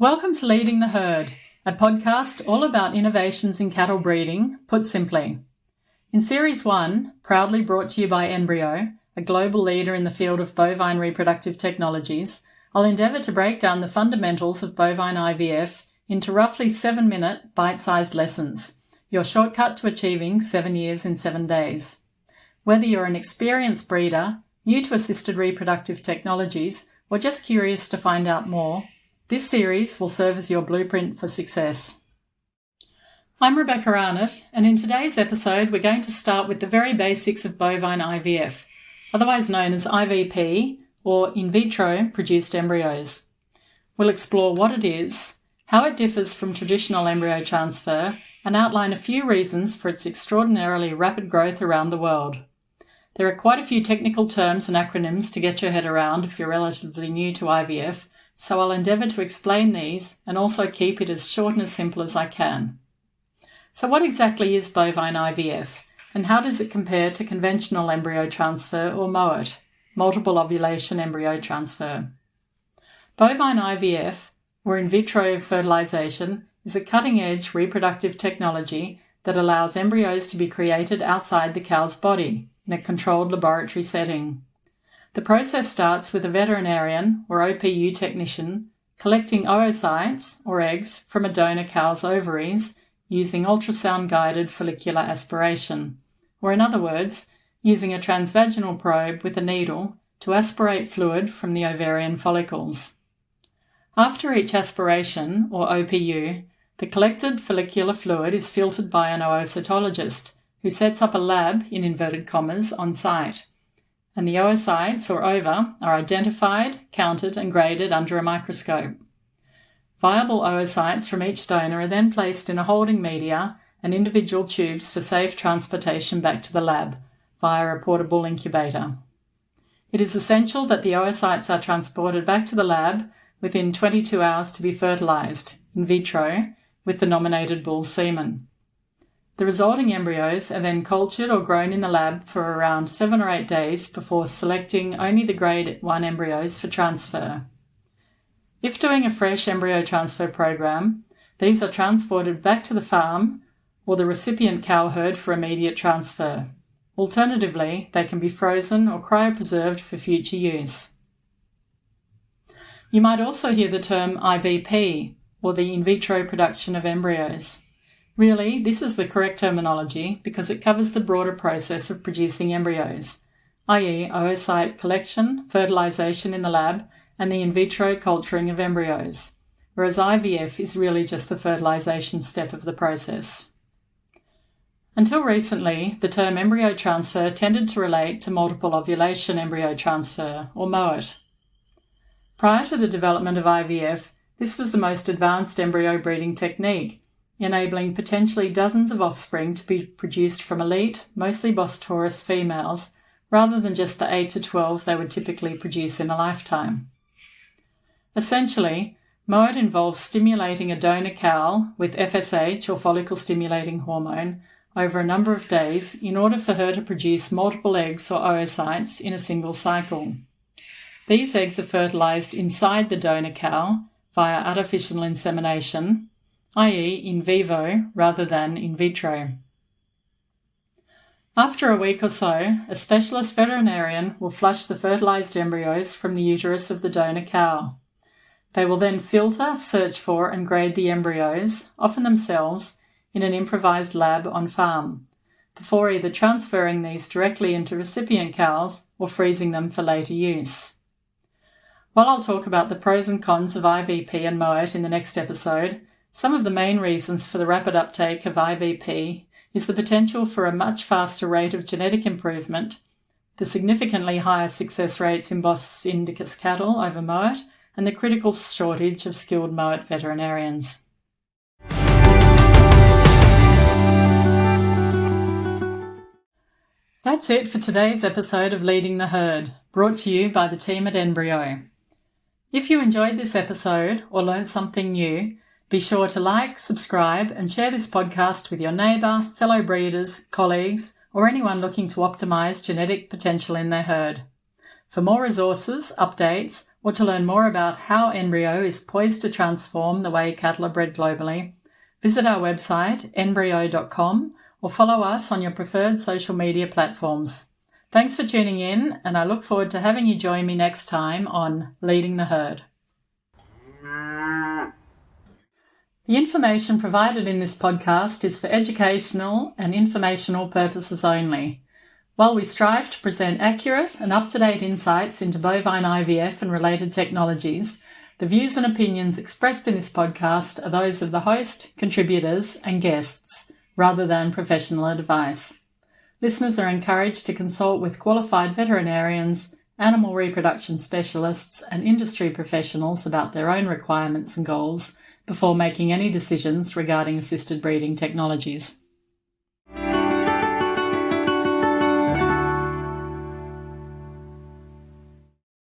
Welcome to Leading the Herd, a podcast all about innovations in cattle breeding, put simply. In Series 1, proudly brought to you by Embryo, a global leader in the field of bovine reproductive technologies, I'll endeavour to break down the fundamentals of bovine IVF into roughly 7-minute bite-sized lessons, your shortcut to achieving 7 years in 7 days. Whether you're an experienced breeder, new to assisted reproductive technologies, or just curious to find out more, this series will serve as your blueprint for success. I'm Rebecca Arnott, and in today's episode we're going to start with the very basics of bovine IVF, otherwise known as IVP or in vitro produced embryos. We'll explore what it is, how it differs from traditional embryo transfer, and outline a few reasons for its extraordinarily rapid growth around the world. There are quite a few technical terms and acronyms to get your head around if you're relatively new to IVF, so I'll endeavour to explain these and also keep it as short and as simple as I can. So what exactly is bovine IVF, and how does it compare to conventional embryo transfer or MOET, multiple ovulation embryo transfer? Bovine IVF, or in vitro fertilization, is a cutting-edge reproductive technology that allows embryos to be created outside the cow's body in a controlled laboratory setting. The process starts with a veterinarian or OPU technician collecting oocytes or eggs from a donor cow's ovaries using ultrasound-guided follicular aspiration, or in other words, using a transvaginal probe with a needle to aspirate fluid from the ovarian follicles. After each aspiration, or OPU, the collected follicular fluid is filtered by an oocytologist who sets up a lab, in inverted commas, on site. And the oocytes, or ova, are identified, counted and graded under a microscope. Viable oocytes from each donor are then placed in a holding media and individual tubes for safe transportation back to the lab via a portable incubator. It is essential that the oocytes are transported back to the lab within 22 hours to be fertilized, in vitro, with the nominated bull's semen. The resulting embryos are then cultured or grown in the lab for around 7 or 8 days before selecting only the grade 1 embryos for transfer. If doing a fresh embryo transfer program, these are transported back to the farm or the recipient cow herd for immediate transfer. Alternatively, they can be frozen or cryopreserved for future use. You might also hear the term IVP, or the in vitro production of embryos. Really, this is the correct terminology because it covers the broader process of producing embryos, i.e. oocyte collection, fertilization in the lab, and the in vitro culturing of embryos, whereas IVF is really just the fertilization step of the process. Until recently, the term embryo transfer tended to relate to multiple ovulation embryo transfer, or MOET. Prior to the development of IVF, this was the most advanced embryo breeding technique, enabling potentially dozens of offspring to be produced from elite, mostly Bos Taurus females, rather than just the 8 to 12 they would typically produce in a lifetime. Essentially, MOET involves stimulating a donor cow with FSH, or follicle-stimulating hormone, over a number of days in order for her to produce multiple eggs or oocytes in a single cycle. These eggs are fertilized inside the donor cow via artificial insemination, i.e. in vivo rather than in vitro. After a week or so, a specialist veterinarian will flush the fertilized embryos from the uterus of the donor cow. They will then filter, search for and grade the embryos, often themselves, in an improvised lab on farm, before either transferring these directly into recipient cows or freezing them for later use. While I'll talk about the pros and cons of IVP and MOET in the next episode, some of the main reasons for the rapid uptake of IVP is the potential for a much faster rate of genetic improvement, the significantly higher success rates in Bos indicus cattle over MOET, and the critical shortage of skilled MOET veterinarians. That's it for today's episode of Leading the Herd, brought to you by the team at Embryo. If you enjoyed this episode or learned something new, be sure to like, subscribe, and share this podcast with your neighbour, fellow breeders, colleagues, or anyone looking to optimise genetic potential in their herd. For more resources, updates, or to learn more about how embryo is poised to transform the way cattle are bred globally, visit our website embryo.com or follow us on your preferred social media platforms. Thanks for tuning in, and I look forward to having you join me next time on Leading the Herd. The information provided in this podcast is for educational and informational purposes only. While we strive to present accurate and up-to-date insights into bovine IVF and related technologies, the views and opinions expressed in this podcast are those of the host, contributors, and guests, rather than professional advice. Listeners are encouraged to consult with qualified veterinarians, animal reproduction specialists, and industry professionals about their own requirements and goals before making any decisions regarding assisted breeding technologies.